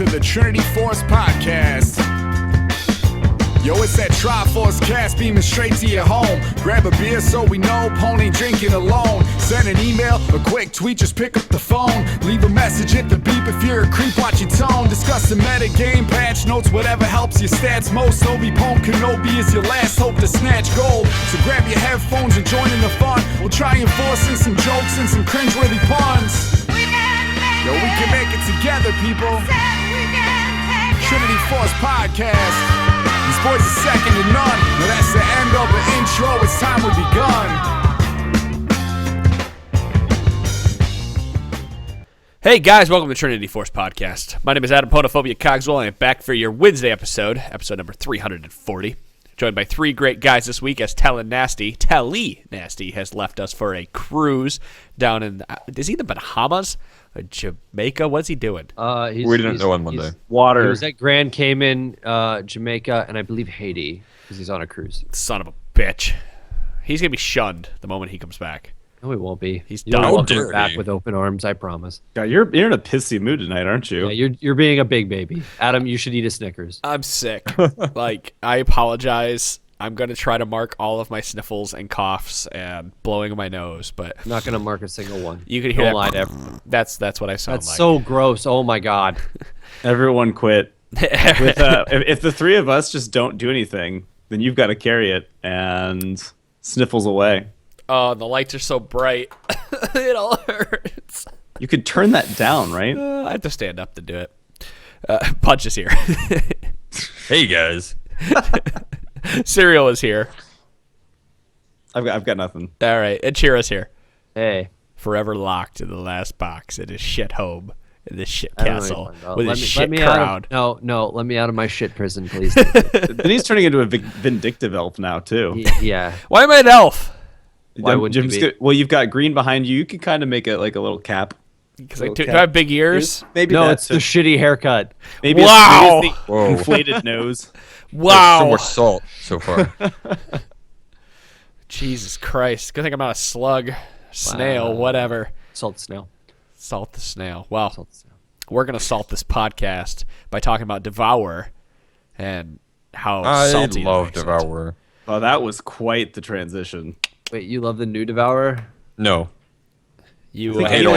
to the Trinity Force Podcast. Yo, it's that Triforce cast beaming straight to your home. Grab a beer so we know Pone ain't drinking alone. Send an email, a quick tweet, just pick up the phone. Leave a message at the beep if you're a creep, watch your tone. Discuss the meta game, patch notes, whatever helps your stats most. Obi-Pone Kenobi is your last hope to snatch gold. So grab your headphones and join in the fun. We'll try and force in some jokes and some cringeworthy puns. Yo, we can make it together, people. Trinity Force Podcast. These boys are second to none. Now that's the end of the intro. It's time we begun. Hey guys, welcome to Trinity Force Podcast. My name is Adam Ponophobia Cogswell, and I'm back for your Wednesday episode number 340. Joined by three great guys this week as Telly Nasty has left us for a cruise down in, is he in the Bahamas? Or Jamaica? What's he doing? We didn't know on Monday. Water. He was at Grand Cayman, Jamaica, and I believe Haiti, because he's on a cruise. Son of a bitch. He's going to be shunned the moment he comes back. No, he won't be. He's you done. don't welcome back with open arms, I promise. God, you're in a pissy mood tonight, aren't you? Yeah, you're being a big baby. Adam, you should eat a Snickers. I'm sick. I apologize. I'm going to try to mark all of my sniffles and coughs and blowing of my nose, but I'm not going to mark a single one. You can hear Don't that. lie to everyone. That's what I sound like. That's so gross. Oh my God. Everyone quit. If the three of us just don't do anything, then you've got to carry it, and sniffles away. Oh, the lights are so bright. It all hurts. You could turn that down, right? I have to stand up to do it. Punch is here. Hey guys. Cereal is here. I've got nothing. All right, and Chira's here. Hey. Forever locked in the last box in his shit home, in this shit castle, with his shit let me crowd. No, let me out of my shit prison, please. Then he's turning into a vindictive elf now, too. Yeah. Why am I an elf? Why wouldn't you be? Well, you've got green behind you. You can kind of make it like a little cap. Because do I have big ears? Maybe No, that's it's the shitty haircut. Maybe Wow. it's the inflated nose. Wow. So much salt so far. Jesus Christ. Good thing I'm not a slug, snail, whatever. Salt snail. Salt the snail. Well, Salt snail. we're going to salt this podcast by talking about Devourer and how I salty love that makes it. Devourer. Oh, that was quite the transition. Wait, you love the new Devourer? No. You I hate all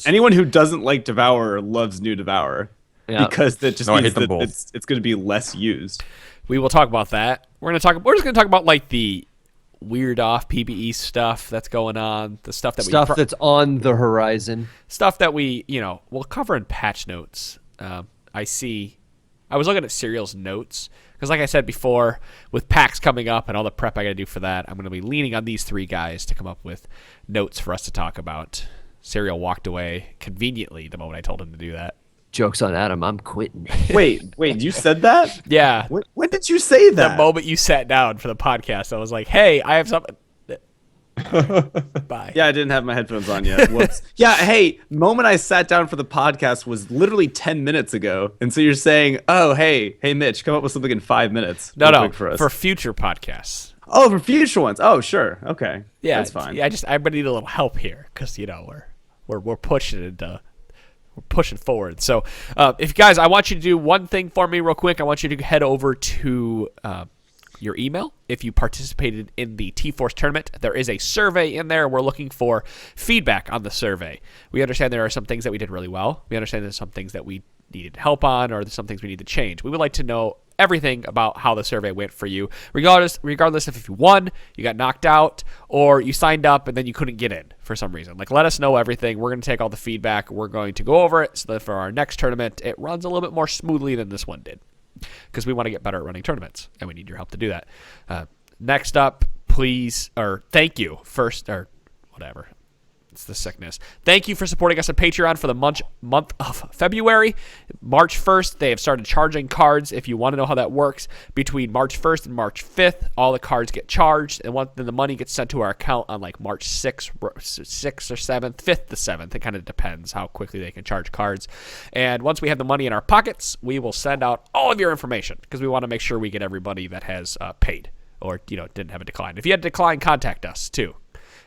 Anyone who doesn't like Devourer loves new Devourer. Yeah. Because that just No, I means hate them that both. it's going to be less used. We will talk about that. We're just gonna talk about like the weird off PBE stuff that's going on, the stuff that That's on the horizon. stuff that we'll cover in patch notes. I was looking at Serial's notes because, like I said before, with PAX coming up and all the prep I got to do for that, I'm going to be leaning on these three guys to come up with notes for us to talk about. Serial walked away conveniently the moment I told him to do that. Joke's on Adam. I'm quitting. Wait, you said that? Yeah. When did you say that? The moment you sat down for the podcast, I was like, hey, I have something. Bye. Yeah, I didn't have my headphones on yet. Whoops. Yeah, hey, moment I sat down for the podcast was literally 10 minutes ago. And so you're saying, oh, hey, Mitch, come up with something in 5 minutes. No, real quick for us. for future podcasts. Oh, for future ones. Oh, sure. Okay. Yeah, That's fine. Yeah, I'm gonna need a little help here because we're pushing it. We're pushing forward. So, if guys, I want you to do one thing for me real quick. I want you to head over to your email. If you participated in the T-Force tournament, there is a survey in there. We're looking for feedback on the survey. We understand there are some things that we did really well. We understand there's some things that we needed help on, or there's some things we need to change. We would like to know everything about how the survey went for you, regardless if you won, you got knocked out, or you signed up and then you couldn't get in for some reason. Like, let us know everything. We're going to take all the feedback. We're going to go over it so that for our next tournament, it runs a little bit more smoothly than this one did, because we want to get better at running tournaments, and we need your help to do that. Next up, thank you first, or whatever. It's the sickness. Thank you for supporting us on Patreon for the month of February. March 1st, they have started charging cards. If you want to know how that works, between March 1st and March 5th, all the cards get charged, and then the money gets sent to our account on like March 6th or 7th, 5th to 7th. It kind of depends how quickly they can charge cards. And once we have the money in our pockets, we will send out all of your information because we want to make sure we get everybody that has paid or didn't have a decline. If you had a decline, contact us too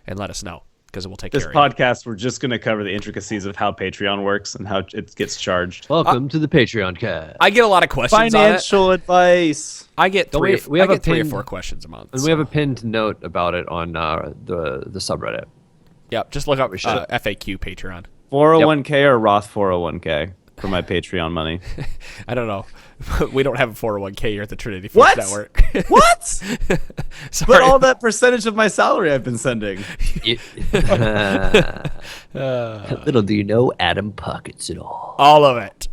and let us know. because it will take This care of you. podcast, we're just going to cover the intricacies of how Patreon works and how it gets charged. Welcome to the Patreon cast. I get a lot of questions on it. Financial advice. I get Don't three, we have I a get 3 or pinned- 4 questions a month. And we have a pinned note about it on the subreddit. Yep, just look up should. FAQ Patreon. 401k or Roth 401k for my Patreon money. I don't know. We don't have a 401k here at the Trinity Force What? Network. What? Sorry. But all that percentage of my salary I've been sending. Little do you know, Adam pockets it all. All of it.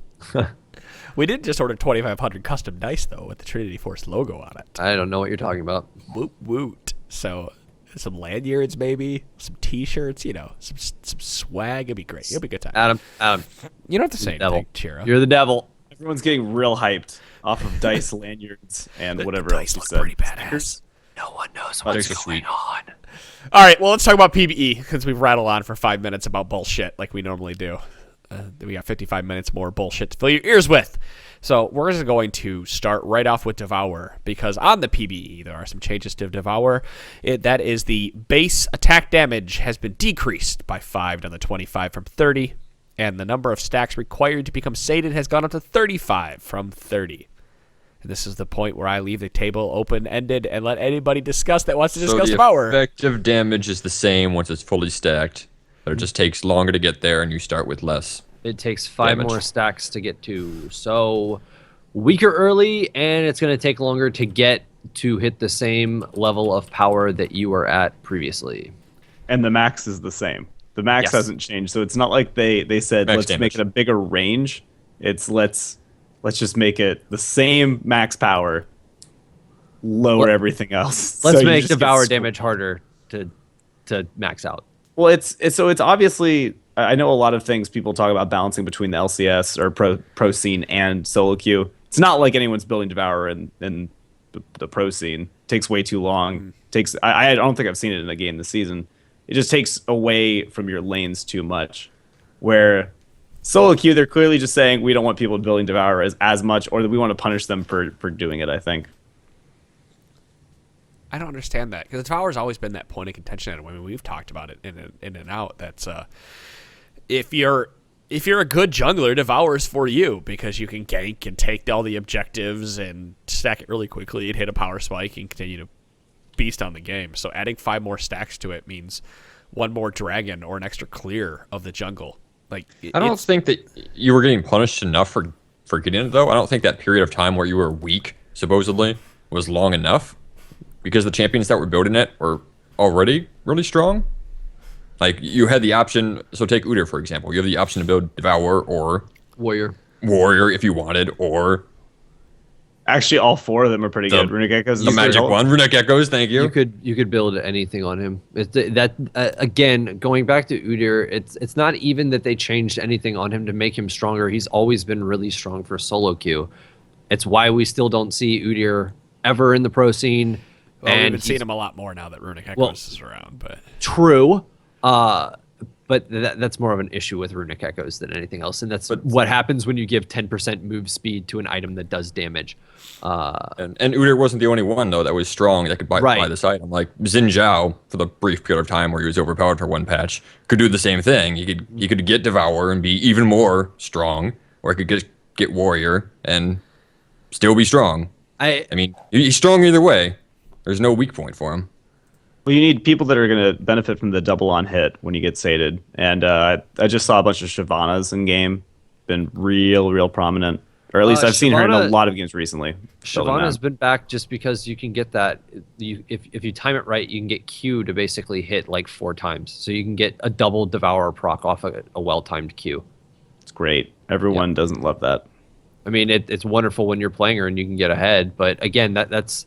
We did just order 2,500 custom dice, though, with the Trinity Force logo on it. I don't know what you're talking about. Woot woot. So, some lanyards, maybe, some T-shirts, some swag. It'd be great. It'll be a good time. Adam, You don't have to say devil. anything, Chira. You're the devil. Everyone's getting real hyped off of dice lanyards and whatever the else dice you look said. pretty badass. No one knows Those are sweet. on. All right, well, let's talk about PBE, because we've rattled on for 5 minutes about bullshit like we normally do. We got 55 minutes more bullshit to fill your ears with. So we're just going to start right off with Devourer, because on the PBE, there are some changes to Devourer. That is the base attack damage has been decreased by 5 down to 25 from 30, and the number of stacks required to become sated has gone up to 35 from 30. And this is the point where I leave the table open-ended and let anybody discuss that wants to discuss So the Devourer. effective damage is the same once it's fully stacked, but it just takes longer to get there, and you start with less. It takes 5 Damage. more stacks to get to. So weaker early, and it's going to take longer to get to hit the same level of power that you were at previously. And the max is the same. The max Yes. hasn't changed. So it's not like they said, Max let's damage. make it a bigger range. It's let's just make it the same max power, lower everything else. Let's So you make just get Devour sw- damage harder to max out. Well, it's obviously, I know a lot of things people talk about balancing between the LCS or pro scene and solo queue. It's not like anyone's building Devourer in the pro scene. It takes way too long. I don't think I've seen it in a game this season. It just takes away from your lanes too much. Where solo queue, they're clearly just saying we don't want people building Devourer as much, or that we want to punish them for doing it, I think. I don't understand that, because Devourer's always been that point of contention. I mean, we've talked about it in and out. That's if you're a good jungler, Devourer's for you, because you can gank and take all the objectives and stack it really quickly and hit a power spike and continue to beast on the game. So adding 5 more stacks to it means 1 more dragon or an extra clear of the jungle. Like I don't think that you were getting punished enough for getting it, though. I don't think that period of time where you were weak, supposedly, was long enough, because the champions that were building it were already really strong. Like, you had the option, so take Udyr, for example. You have the option to build Devourer or Warrior. Warrior if you wanted, or Actually, all 4 of them are pretty good. Runic Echoes the magic one. Runic Echoes, thank you. You could build anything on him. Again, going back to Udyr, it's not even that they changed anything on him to make him stronger. He's always been really strong for solo queue. It's why we still don't see Udyr ever in the pro scene. Well, we've and been seeing he's- him a lot more now that Runic Echoes is around. But True. But that's more of an issue with Runic Echoes than anything else. And that's what happens when you give 10% move speed to an item that does damage. And Udyr wasn't the only one, though, that was strong that could buy this item. Like Xin Zhao, for the brief period of time where he was overpowered for 1 patch, could do the same thing. He could get Devourer and be even more strong, or he could get Warrior and still be strong. I mean, he's strong either way. There's no weak point for him. Well, you need people that are going to benefit from the double on hit when you get sated. And I just saw a bunch of Shyvanas in game. Been real prominent. Or at least I've seen her in a lot of games recently. Shyvana's been back just because you can get that. If you time it right, you can get Q to basically hit like 4 times. So you can get a double Devourer proc off a well-timed Q. It's great. Everyone doesn't love that. I mean, it's wonderful when you're playing her and you can get ahead. But again, that's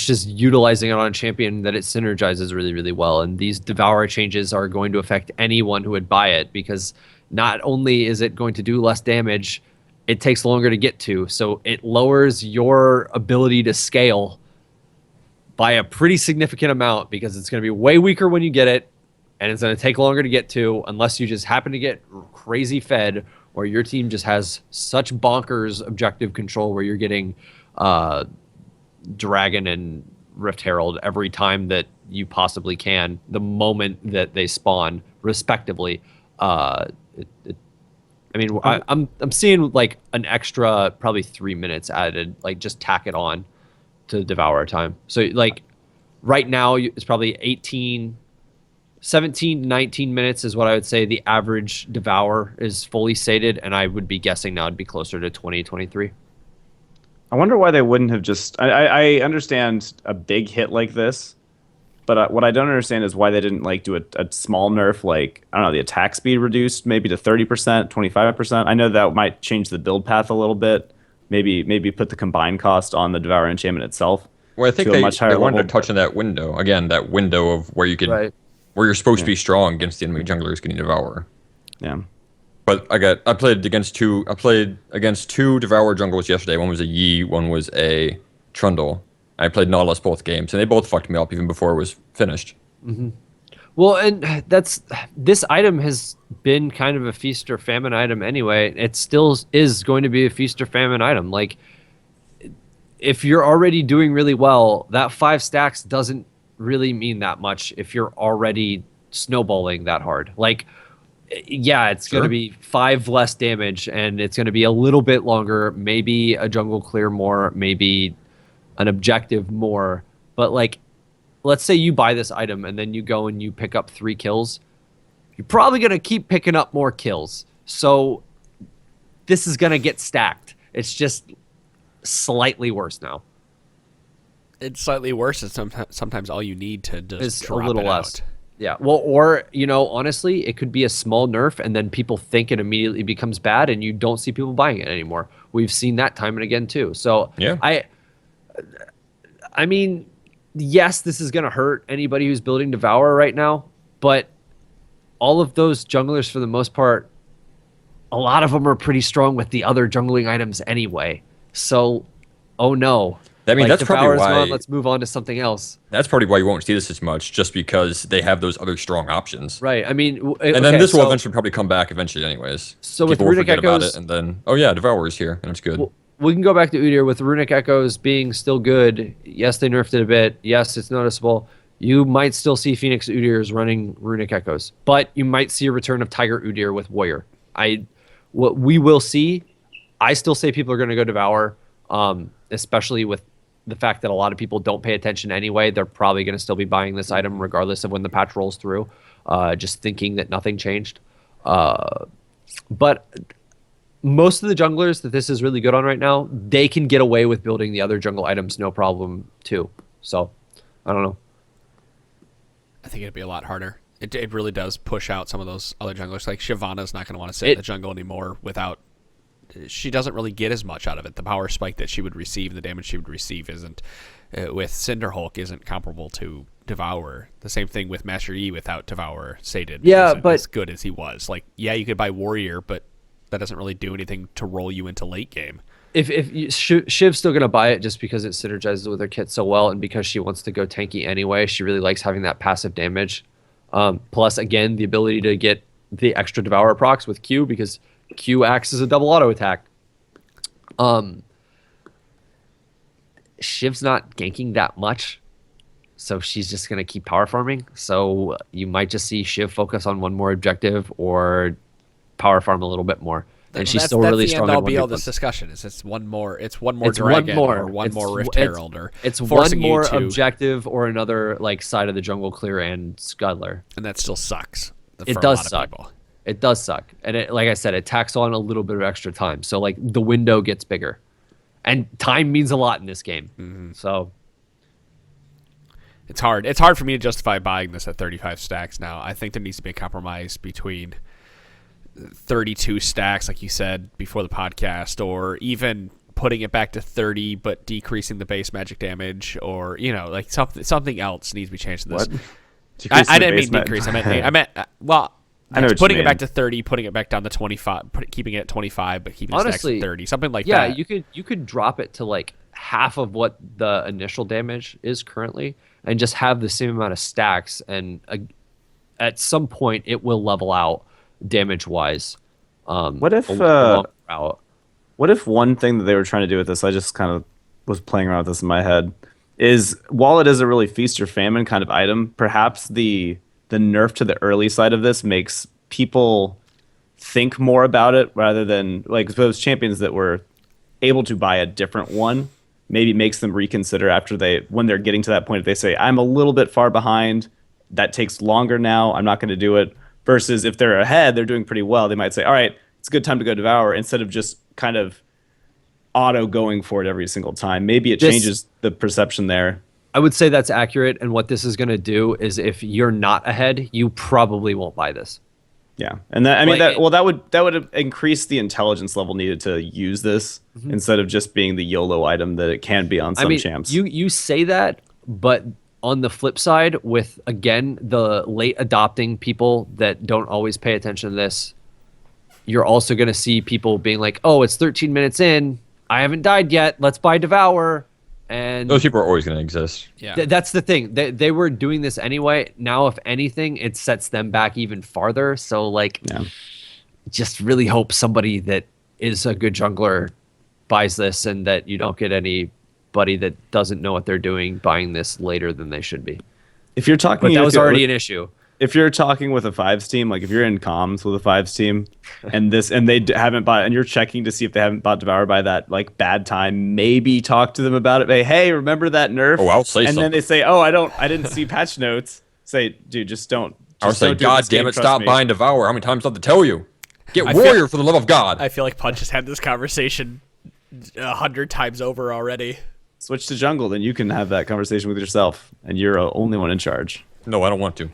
just utilizing it on a champion that it synergizes really well. And these Devourer changes are going to affect anyone who would buy it, because not only is it going to do less damage, it takes longer to get to. So it lowers your ability to scale by a pretty significant amount, because it's going to be way weaker when you get it, and it's going to take longer to get to, unless you just happen to get crazy fed, or your team just has such bonkers objective control where you're getting Dragon and Rift Herald every time that you possibly can the moment that they spawn, respectively. I'm seeing like an extra probably 3 minutes added, like just tack it on to Devourer time. So like right now it's probably 17 to 19 minutes is what I would say the average Devour is fully sated, and I would be guessing now it'd be closer to 20, 23. I wonder why they wouldn't have just. I understand a big hit like this, but what I don't understand is why they didn't like do a small nerf, like I don't know, the attack speed reduced maybe to 30%, 25%. I know that might change the build path a little bit. Maybe put the combined cost on the Devourer enchantment itself. Well, I think to a much higher they wanted level. to touch on that window again. That window of where you could, Right. where you're supposed to be strong against the enemy junglers getting Devourer. Yeah. But I played against two Devourer jungles yesterday. One was a Yi, one was a Trundle. I played Nautilus both games, and they both fucked me up even before it was finished. Well, and this item has been kind of a feast or famine item anyway. It still is going to be a feast or famine item. Like, if you're already doing really well, that 5 stacks doesn't really mean that much if you're already snowballing that hard. Like, yeah, it's going to be 5 less damage, and it's going to be a little bit longer, maybe a jungle clear more, maybe an objective more. But like, let's say you buy this item and then you go and you pick up 3 kills. You're probably going to keep picking up more kills. So this is going to get stacked. It's just slightly worse now. It's slightly worse, and sometimes all you need to just It's drop a little it less. out. Yeah. Well, or, honestly, it could be a small nerf and then people think it immediately becomes bad and you don't see people buying it anymore. We've seen that time and again too. So Yeah. I mean, yes, this is going to hurt anybody who's building Devourer right now, but all of those junglers, for the most part, a lot of them are pretty strong with the other jungling items anyway. So, oh no. I mean, that's probably Devourer's why. gone, let's move on to something else. That's probably why you won't see this as much, just because they have those other strong options. Right. I mean, And then this will eventually probably come back eventually, anyways. So with People will Runic forget about Echoes- it, and then Devourer's here, and it's good. we can go back to Udyr with Runic Echoes being still good. Yes, they nerfed it a bit. Yes, it's noticeable. You might still see Phoenix Udyrs running Runic Echoes, but you might see a return of Tiger Udyr with Warrior. What we will see, I still say people are going to go Devour, especially with the fact that a lot of people don't pay attention anyway. They're probably going to still be buying this item regardless of when the patch rolls through, just thinking that nothing changed. But most of the junglers that this is really good on right now, they can get away with building the other jungle items no problem too. So, I don't know. I think it'd be a lot harder. It really does push out some of those other junglers. Like Shyvana's not going to want to sit in the jungle anymore without. She doesn't really get as much out of it. The power spike that she would receive, the damage she would receive, isn't with Cinderhulk isn't comparable to Devourer. The same thing with Master Yi without Devourer sated. Yeah, isn't but as good as he was. Like, yeah, you could buy Warrior, but that doesn't really do anything to roll you into late game. Shiv's still gonna buy it just because it synergizes with her kit so well, and because she wants to go tanky anyway. She really likes having that passive damage. Plus, again, the ability to get the extra Devourer procs with Q, because Q acts as a double auto attack. Shiv's not ganking that much, so she's just gonna keep power farming. So you might just see Shiv focus on one more objective or power farm a little bit more. And she's still really strong. That's the end all this discussion. It's one more dragon or one more Rift Herald, or it's one forcing more you to, objective or another like side of the jungle clear and Scuddler. and that still sucks. It for a does lot of suck. people. It does suck, and it, like I said, it tacks on a little bit of extra time. So like the window gets bigger, and time means a lot in this game. Mm-hmm. So It's hard. It's hard for me to justify buying this at 35 stacks now. I think there needs to be a compromise between 32 stacks, like you said before the podcast, or even putting it back to 30 but decreasing the base magic damage, or like something else needs to be changed to this. What? I didn't mean decrease. I meant well, I know what you putting it mean. back to 30, putting it back down to 25, keeping it at 25, but keeping the stacks Honestly, at 30, something like yeah, that. you could drop it to like half of what the initial damage is currently, and just have the same amount of stacks, and at some point it will level out damage wise. What if out? What if one thing that they were trying to do with this, I just kind of was playing around with this in my head, is while it is a really feast or famine kind of item, perhaps the nerf to the early side of this makes people think more about it rather than like those champions that were able to buy a different one. Maybe makes them reconsider when they're getting to that point. If they say, I'm a little bit far behind, that takes longer now, I'm not going to do it. Versus if they're ahead, they're doing pretty well, they might say, all right, it's a good time to go Devour, instead of just kind of auto going for it every single time. Maybe it changes the perception there. I would say that's accurate. And what this is going to do is if you're not ahead, you probably won't buy this. Yeah, and that would increase the intelligence level needed to use this instead of just being the YOLO item that it can be on some champs. You say that, but on the flip side, with again the late adopting people that don't always pay attention to this, you're also going to see people being like, "Oh, it's 13 minutes in, I haven't died yet. Let's buy Devourer." And those people are always going to exist. Yeah, that's the thing. They were doing this anyway. Now, if anything, it sets them back even farther. So, just really hope somebody that is a good jungler buys this, and that you don't get anybody that doesn't know what they're doing buying this later than they should be. If you're talking, but that was already an issue. If you're talking with a 5s team, like if you're in comms with a 5s team, and they haven't bought, and you're checking to see if they haven't bought Devour by that like bad time, maybe talk to them about it. Hey, remember that nerf? Oh, I'll say and something. Then they say, oh, I didn't see patch notes. Say, dude, just don't. I would say, God damn it, stop buying Devour. How many times do I have to tell you? Get Warrior for the love of God. I feel like Punch has had this conversation 100 times over already. Switch to jungle, then you can have that conversation with yourself, and you're the only one in charge. No, I don't want to.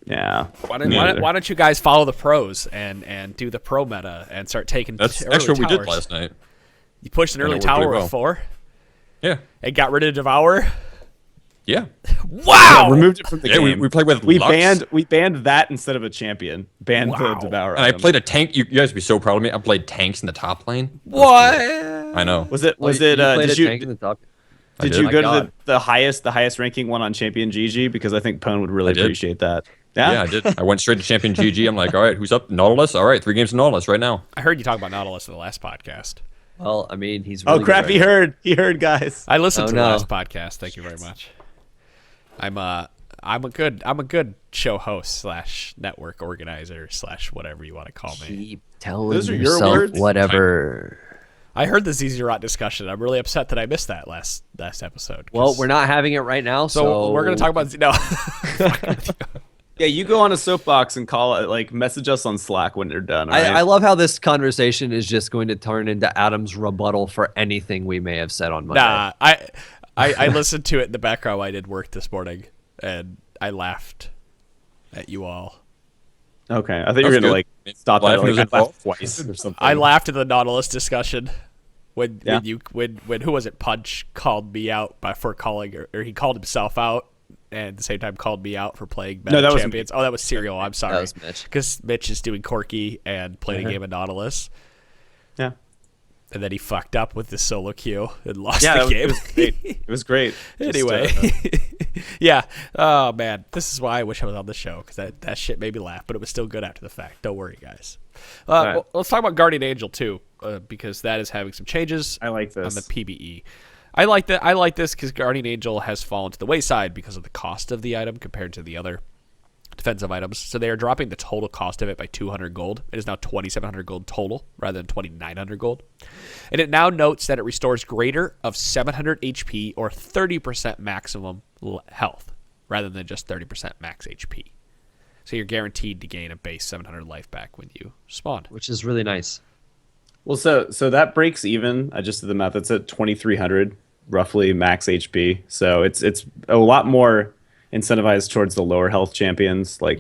Yeah. Why don't you guys follow the pros and do the pro meta and start taking That's early actually what we towers? did last night. You pushed an early it worked pretty tower well. with 4 Yeah. and got rid of Devourer. Yeah. Wow! Yeah, removed it from the Yeah, game. we played with we Lux. banned that instead of a champion. Banned the Wow. Devourer. And I item. played a tank. You guys would be so proud of me. I played tanks in the top lane. What? I know. Was it? You played a tank in the top? Did did. you My go God. to the highest ranking one on Champion GG? Because I think Pwn would really I did. appreciate that. Yeah, I did. I went straight to Champion GG. I'm like, all right, who's up? Nautilus? All right, 3 games to Nautilus right now. I heard you talk about Nautilus in the last podcast. Well, I mean, he's really Oh crap! good He right heard. He heard, guys. I listened Oh, to no. the last podcast. Thank you very much. I'm a good show host / network organizer / whatever you want to call now. me. Keep telling Those are your yourself words? whatever. I heard the ZZ Rot discussion. I'm really upset that I missed that last episode. Well, we're not having it right now, so we're gonna talk about no. Yeah, you go on a soapbox and call it. Like, message us on Slack when you're done. all right? I love how this conversation is just going to turn into Adam's rebuttal for anything we may have said on Monday. Nah, I listened to it in the background while I did work this morning, and I laughed at you all. Okay, I thought you were That's gonna good. like stop that Laughing like, was involved. twice or something. I laughed at the Nautilus discussion when Yeah. when who was it? Punch called me out for calling, or he called himself out, and at the same time called me out for playing Meta that wasn't Champions. Oh, that was Serial. I'm sorry. That was Mitch. Because Mitch is doing Corky and playing a game of Nautilus, Yeah. and then he fucked up with the solo queue and lost Yeah, the game. it was great. It was great. Just, Anyway, yeah. Oh man, this is why I wish I was on the show, because that shit made me laugh, but it was still good after the fact. Don't worry, guys. right. Well, let's talk about Guardian Angel too, because that is having some changes. I like this. on the PBE. I like that. I like this because Guardian Angel has fallen to the wayside because of the cost of the item compared to the other defensive items. So they are dropping the total cost of it by 200 gold. It is now 2,700 gold total rather than 2,900 gold. And it now notes that it restores greater of 700 HP or 30% maximum health rather than just 30% max HP. So you're guaranteed to gain a base 700 life back when you spawn. Which is really nice. Well, so that breaks even. I just did the math. It's at 2,300 roughly max HP. So it's a lot more incentivized towards the lower health champions, like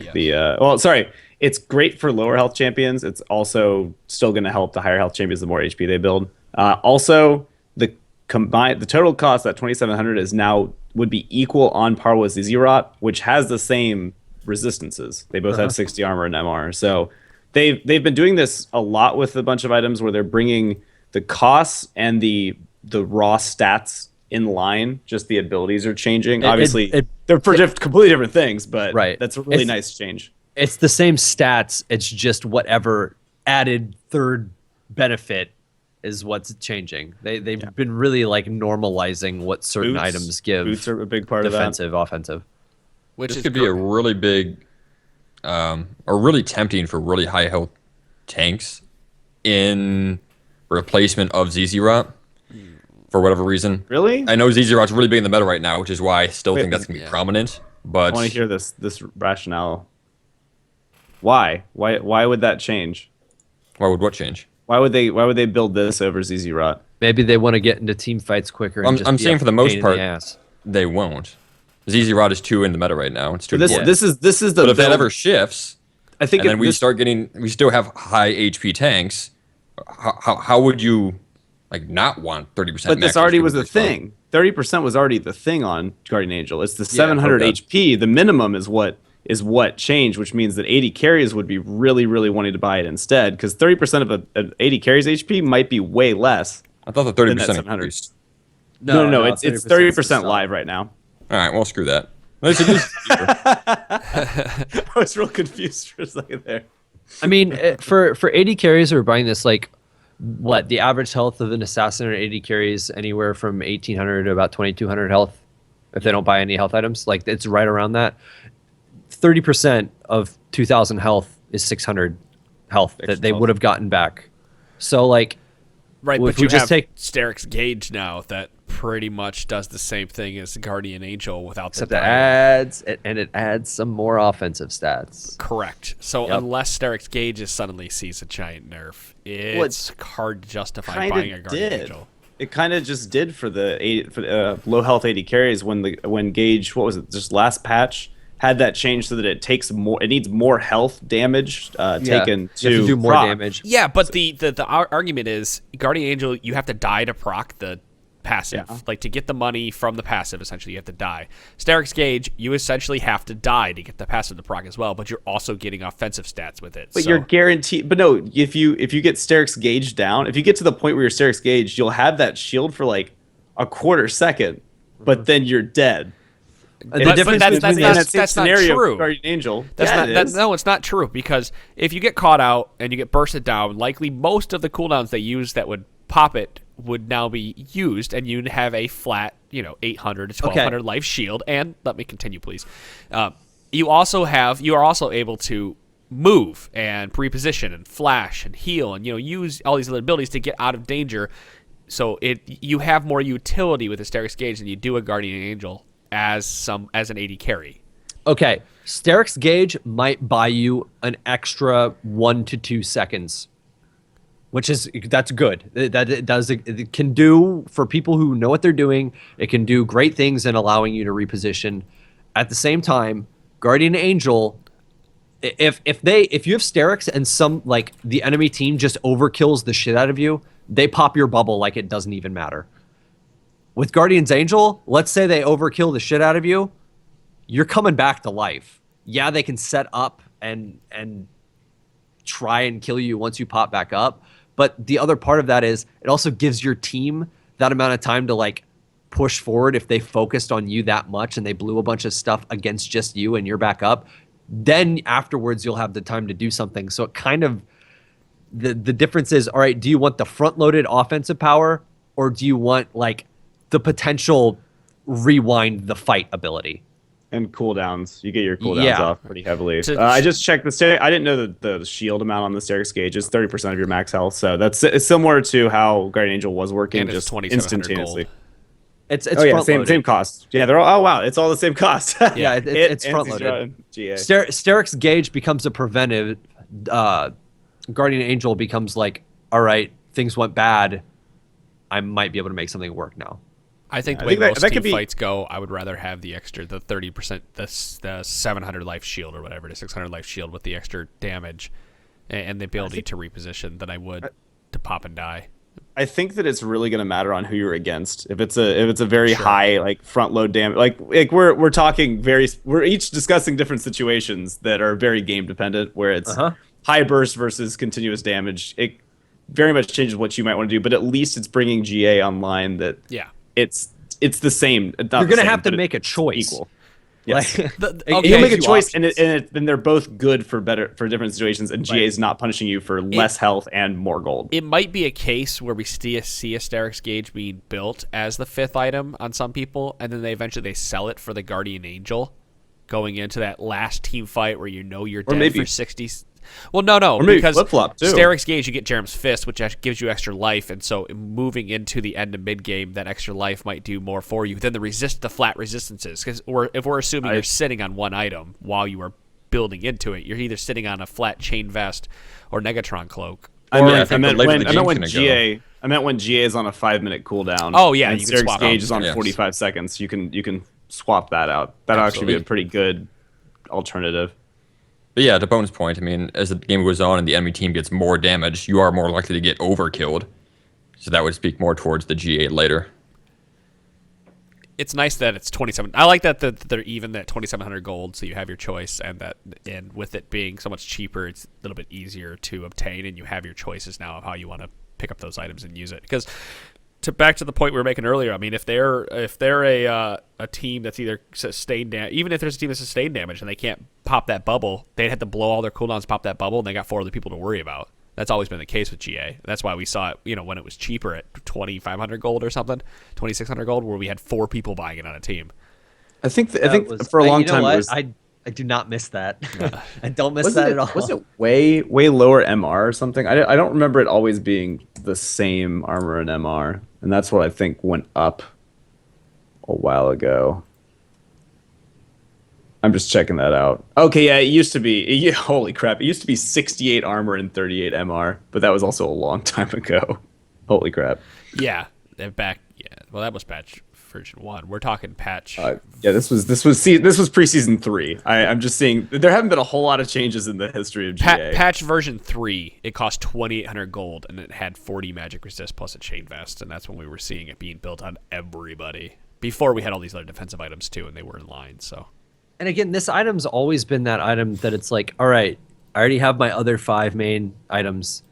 it's great for lower health champions. It's also still going to help the higher health champions the more HP they build. Also, the total cost at 2,700 is now would be equal on par with Zizirot, which has the same resistances. They both have 60 armor and MR. So they've been doing this a lot with a bunch of items where they're bringing the costs and the raw stats in line. Just the abilities are changing. Obviously, they're for completely different things, but Right. that's a really nice change. It's the same stats. It's just whatever added third benefit is what's changing. They've been really like normalizing what certain items give. Boots are a big part defensive, of that. offensive. Which This is could be a really big, or really tempting for really high health tanks in replacement of ZZ Rot for whatever reason. Really? I know ZZ Rot's really big in the meta right now, which is why I still think that's going to be prominent. But I want to hear this rationale. Why? Why would that change? why would what change? Why would they build this over ZZ Rot? Maybe they want to get into team fights quicker. And I'm just saying for the most pain in part, the ass. they won't. ZZ Rot is 2 in the meta right now. It's 2. This is the. But if that build- ever shifts, I think and then we still have high HP tanks. How would you like not want 30%? But this max already HP was a with this thing. 30% was already the thing on Guardian Angel. It's the 700 okay. HP. The minimum is what changed, which means that 80 carries would be really wanting to buy it instead, because 30% of an 80 carries HP might be way less. I thought the than 30% that 700. increased. No, it's 30% live right now. All right, well, screw that. Let's just- I was real confused for a second there. I mean, for 80 carries, we're buying this like what the average health of an assassin at 80 carries anywhere from 1800 to about 2200 health if they don't buy any health items. Like it's right around that. 30% of 2000 health is 600 health that they would have gotten back. So like, right, if but we you just have take Steric's Gauge now that pretty much does the same thing as Guardian Angel without the except it diamond. adds some more offensive stats. Correct. So Yep. unless Steric's Gauge suddenly sees a giant nerf, it's hard to justify Kind buying a of Guardian did. Angel. It kind of just did for the low health 80 carries when Gauge, what was it, just last patch had that change so that it takes more. It needs more health damage taken you have to do more proc. damage. Yeah, but the argument is Guardian Angel, you have to die to proc the passive. Yeah. Like to get the money from the passive, essentially you have to die. Steric's Gauge, you essentially have to die to get the passive to proc as well, but you're also getting offensive stats with it. But so. you're guaranteed. But no, if you get Steric's Gauge down, if you get to the point where you're Steric's Gauge, you'll have that shield for like a quarter second, but then you're dead. The But difference that's between not this- true. Guardian Angel. That's Yeah, not, it that, is. no, it's not true, because if you get caught out and you get bursted down, likely most of the cooldowns they use that would pop it would now be used, and you'd have a flat, 800 to 1200 life shield. And let me continue, please. You are also able to move and reposition and flash and heal and use all these other abilities to get out of danger. So you have more utility with Steric's Gauge than you do a Guardian Angel as an 80 carry. Okay, Steric's Gauge might buy you an extra 1 to 2 seconds, that's good. It can do for people who know what they're doing. It can do great things in allowing you to reposition. At the same time, Guardian Angel, if you have Steric's and some like the enemy team just overkills the shit out of you, they pop your bubble like it doesn't even matter. With Guardian's Angel, let's say they overkill the shit out of you, you're coming back to life. Yeah, they can set up and try and kill you once you pop back up, but the other part of that is it also gives your team that amount of time to like push forward if they focused on you that much and they blew a bunch of stuff against just you and you're back up. Then afterwards you'll have the time to do something. So it kind of the difference is, all right, do you want the front-loaded offensive power, or do you want like the potential rewind the fight ability? And cooldowns. You get your cooldowns off pretty heavily. So- I just checked I didn't know that the shield amount on the Steric's Gauge is 30% of your max health. So it's similar to how Guardian Angel was working, And it's just 2,700 instantaneously. gold. It's Same cost. Yeah, they're all. Oh wow, it's all the same cost. Yeah, it's front-loaded. GA. Steric's Gauge becomes a preventive. Guardian Angel becomes like, all right, things went bad. I might be able to make something work now. I think the I way think that- most that team could be- fights go, I would rather have the 30%, the 700 life shield or whatever, the 600 life shield with the extra damage and the ability to reposition than I would to pop and die. I think that it's really going to matter on who you're against. If it's a very high like front load damage, like we're talking we're each discussing different situations that are very game dependent. Where it's high burst versus continuous damage, it very much changes what you might want to do. But at least it's bringing GA online that Yeah. it's the same. You're going to have to make a choice. Equal. Yes. Okay. You'll make a gives you choice, options. and they're both good for different situations. And GA is not punishing you for less health and more gold. It might be a case where we see a Sterix Gauge being built as the 5th item on some people, and then they eventually sell it for the Guardian Angel, going into that last team fight where you know you're dead maybe- for 60. Well, no, Or maybe because flip-flop, too. Sterix Gauge, you get Jerem's Fist, which actually gives you extra life, and so moving into the end of mid game, that extra life might do more for you than the flat resistances. Because if we're assuming you're sitting on one item while you are building into it, you're either sitting on a flat chain vest or Negatron cloak. I I meant think the later the game's when gonna GA. I meant when GA is on a 5-minute cooldown. Oh, yeah, and you can Sterix swap Gauge out. is on Yes. 45 seconds. You can swap that out. That'll actually be a pretty good alternative. But yeah, to Bone's point, I mean, as the game goes on and the enemy team gets more damage, you are more likely to get overkilled. So that would speak more towards the GA later. It's nice that it's 27. I like that they're even at 2,700 gold, so you have your choice, and with it being so much cheaper, it's a little bit easier to obtain, and you have your choices now of how you want to pick up those items and use it. Because back to the point we were making earlier, I mean, if they're a team that's either sustained damage, even if there's a team that's sustained damage and they can't pop that bubble, they'd have to blow all their cooldowns to pop that bubble, and they got 4 other people to worry about. That's always been the case with GA. That's why we saw it, when it was cheaper at 2,500 gold or something, 2,600 gold, where we had 4 people buying it on a team. I think for a long time it was. I do not miss that. I don't miss that at all. Was it way lower MR or something? I don't remember it always being the same armor and MR, and that's what I think went up a while ago. I'm just checking that out. Okay, yeah, it used to be. Holy crap! It used to be 68 armor and 38 MR, but that was also a long time ago. Holy crap! Yeah, well, that was patch version 1. We're talking patch. Yeah, this was preseason 3. I'm just seeing there haven't been a whole lot of changes in the history of GA. Patch version 3, it cost 2,800 gold, and it had 40 magic resist plus a chain vest, and that's when we were seeing it being built on everybody. Before we had all these other defensive items too, and they were in line. So, And again, this item's always been that item that it's like, all right, I already have my other 5 main items.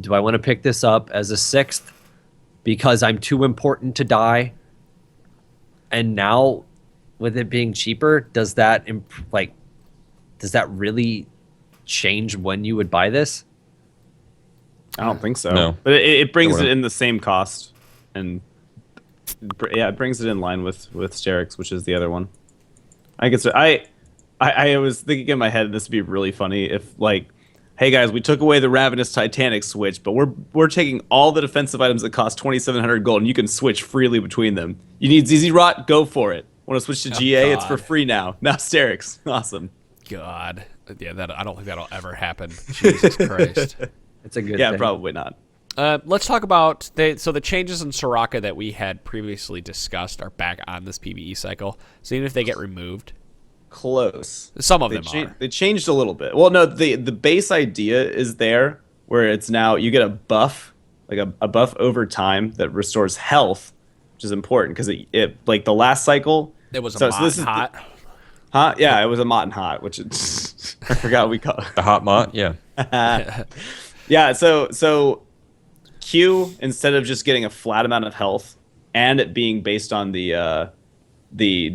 Do I want to pick this up as a 6th because I'm too important to die? And now, with it being cheaper, does that really change when you would buy this? I don't think so. No. But it brings No, it in the same cost, and yeah, it brings it in line with Sterix, which is the other one. I guess I was thinking in my head this would be really funny if, like, hey guys, we took away the Ravenous Titanic switch, but we're taking all the defensive items that cost 2,700 gold, and you can switch freely between them. You need ZZ Rot? Go for it. Want to switch to GA? It's for God. free now. Now Sterix. Awesome. God, yeah, I don't think that'll ever happen. Jesus Christ. It's a good Yeah, thing. probably not. Let's talk about the changes in Soraka that we had previously discussed are back on this PBE cycle. So even if they get removed, Close. some of them are. They changed a little bit. Well, no, the base idea is there, where it's now you get a buff, like a buff over time that restores health, which is important because it like the last cycle. It was so a this is hot. Huh? Yeah, it was a Mott and Hot, which is, I forgot we call it. The hot mott, yeah. Yeah, so Q, instead of just getting a flat amount of health and it being based on the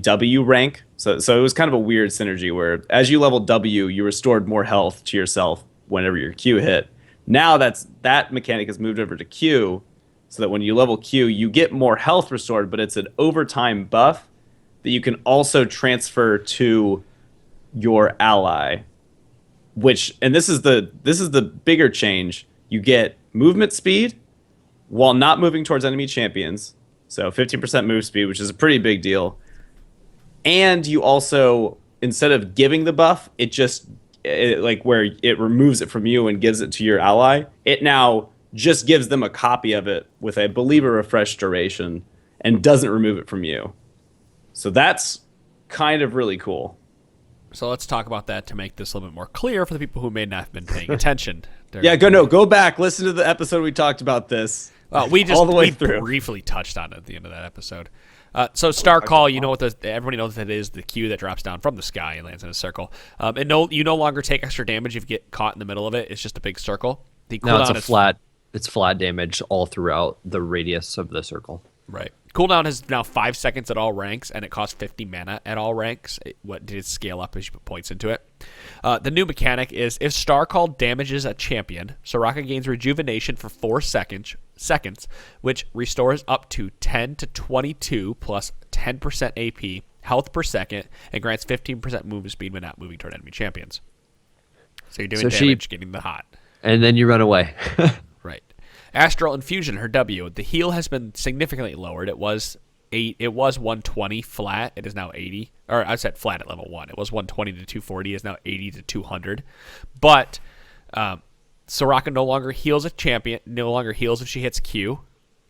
W rank, so it was kind of a weird synergy where as you level W, you restored more health to yourself whenever your Q hit. Now that mechanic has moved over to Q, so that when you level Q, you get more health restored, but it's an overtime buff that you can also transfer to your ally. And this is the bigger change. You get movement speed while not moving towards enemy champions. So 15% move speed, which is a pretty big deal. And you also, instead of giving the buff, where it removes it from you and gives it to your ally, it now just gives them a copy of it with, I believe, a refresh duration and doesn't remove it from you. So that's kind of really cool. So let's talk about that to make this a little bit more clear for the people who may not have been paying attention. Yeah, go back, listen to the episode we talked about this. We all the way through. briefly touched on it at the end of that episode. So Star Call, you know what everybody knows that it is the Q that drops down from the sky and lands in a circle. You no longer take extra damage if you get caught in the middle of it. It's just a big circle. The No, cooldown it's flat damage all throughout the radius of the circle. Right. Cooldown is now 5 seconds at all ranks, and it costs 50 mana at all ranks. What did it scale up as you put points into it? The new mechanic is if Star Call damages a champion, Soraka gains rejuvenation for 4 seconds, which restores up to 10 to 22 plus 10% AP health per second, and grants 15% movement speed when not moving toward enemy champions. So you're doing damage, getting the hot. And then you run away. Right. Astral Infusion, her W. The heal has been significantly lowered. It was 120 flat. It is now 80. Or I said flat at level 1. It was 120 to 240. It is now 80 to 200. But Soraka no longer heals a champion. No longer heals if she hits Q.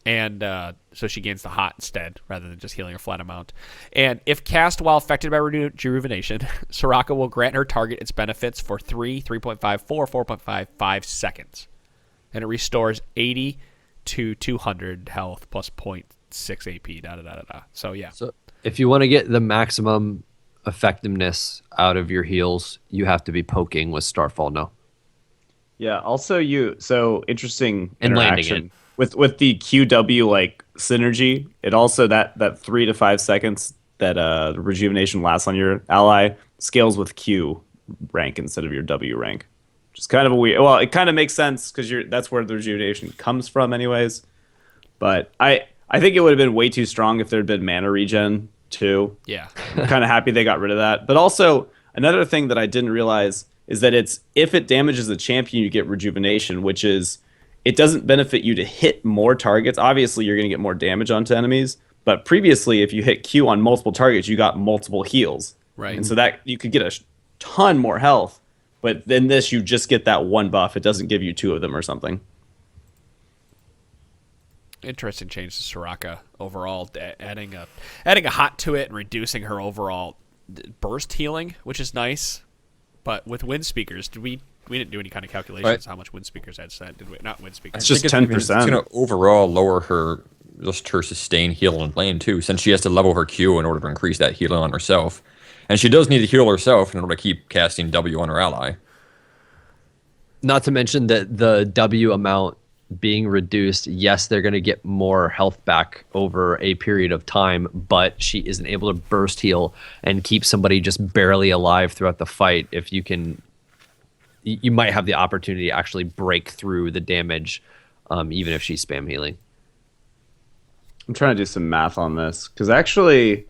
And so she gains the hot instead, rather than just healing a flat amount. And if cast while affected by rejuvenation, Soraka will grant her target its benefits for 3, 3.5, 4, 4.5, 5 seconds. And it restores 80 to 200 health plus 0.6 AP, So, yeah. So if you want to get the maximum effectiveness out of your heals, you have to be poking with Starfall, no? Yeah, also so interesting And landing interaction with the QW like synergy. It also that 3 to 5 seconds that the rejuvenation lasts on your ally scales with Q rank instead of your W rank. Which is kind of a weird. Well, it kind of makes sense because that's where the rejuvenation comes from, anyways. But I think it would have been way too strong if there had been mana regen too. Yeah. I'm kind of happy they got rid of that. But also another thing that I didn't realize is that if it damages a champion, you get rejuvenation, which is it doesn't benefit you to hit more targets. Obviously, you're going to get more damage onto enemies. But previously, if you hit Q on multiple targets, you got multiple heals. Right. And so that you could get a ton more health. But then this, you just get that one buff. It doesn't give you 2 of them or something. Interesting change to Soraka overall, adding a hot to it and reducing her overall burst healing, which is nice. But with wind speakers, we didn't do any kind of calculations how much wind speakers had set, did we? Not wind speakers. It's just 10%. It's going to overall lower her sustain heal in lane too, since she has to level her Q in order to increase that healing on herself. And she does need to heal herself in order to keep casting W on her ally. Not to mention that the W amount being reduced, yes, they're going to get more health back over a period of time, but she isn't able to burst heal and keep somebody just barely alive throughout the fight. If you can, you might have the opportunity to actually break through the damage, even if she's spam healing. I'm trying to do some math on this because actually,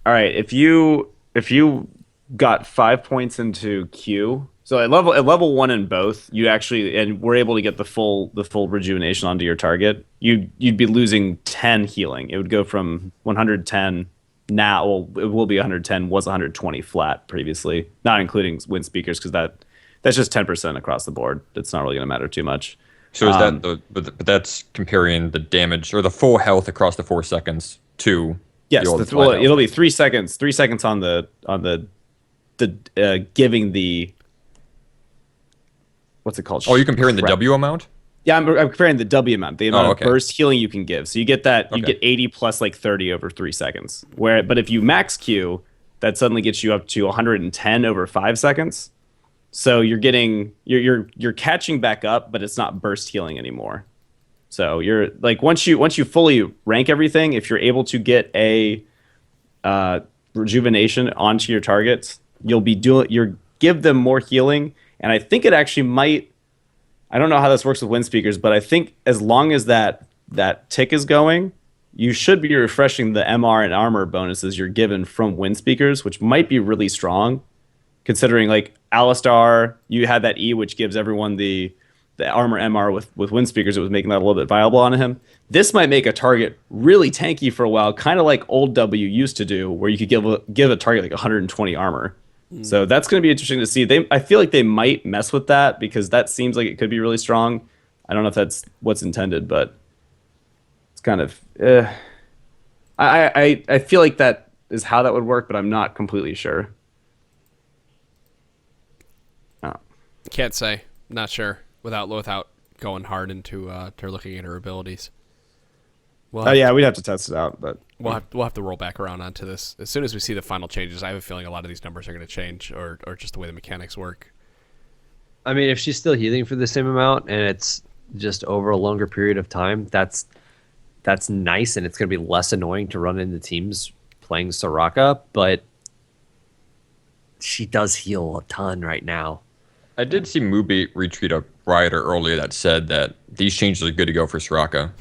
all right, if you got 5 points into Q, so at level 1 in both, you actually and we're able to get the full rejuvenation onto your target. You'd be losing 10 healing. It would go from 110 now. Well, it will be 110. Was 120 flat previously, not including wind speakers because that's just 10% across the board. It's not really going to matter too much. So is that but that's comparing the damage or the full health across the 4 seconds to yes, the old it'll be 3 seconds. 3 seconds on the giving the what's it called? Oh, you're comparing the W amount? Yeah, I'm comparing the W amount, the amount okay. of burst healing you can give. So you get that you get 80 plus like 30 over 3 seconds. But if you max Q, that suddenly gets you up to 110 over 5 seconds. So you're getting you're catching back up, but it's not burst healing anymore. So you're like once you fully rank everything, if you're able to get a rejuvenation onto your targets, you'll give them more healing. And I think it actually might. I don't know how this works with wind speakers, but I think as long as that tick is going, you should be refreshing the MR and armor bonuses you're given from wind speakers, which might be really strong. Considering like Alistar, you had that E which gives everyone the armor MR with wind speakers, it was making that a little bit viable on him. This might make a target really tanky for a while, kind of like old W used to do, where you could give a target like 120 armor. So that's going to be interesting to see. I feel like they might mess with that because that seems like it could be really strong. I don't know if that's what's intended, but it's kind of. I feel like that is how that would work, but I'm not completely sure. Can't say. Not sure. Without going hard into to looking at her abilities. Well, yeah, we'd have to test it out, but we'll have to roll back around onto this as soon as we see the final changes. I have a feeling a lot of these numbers are going to change, or just the way the mechanics work. I mean, if she's still healing for the same amount and it's just over a longer period of time, that's that's nice, and it's going to be less annoying to run into teams playing Soraka, but she does heal a ton right now. I did see Mubi retweet a writer earlier that said that these changes are good to go for Soraka.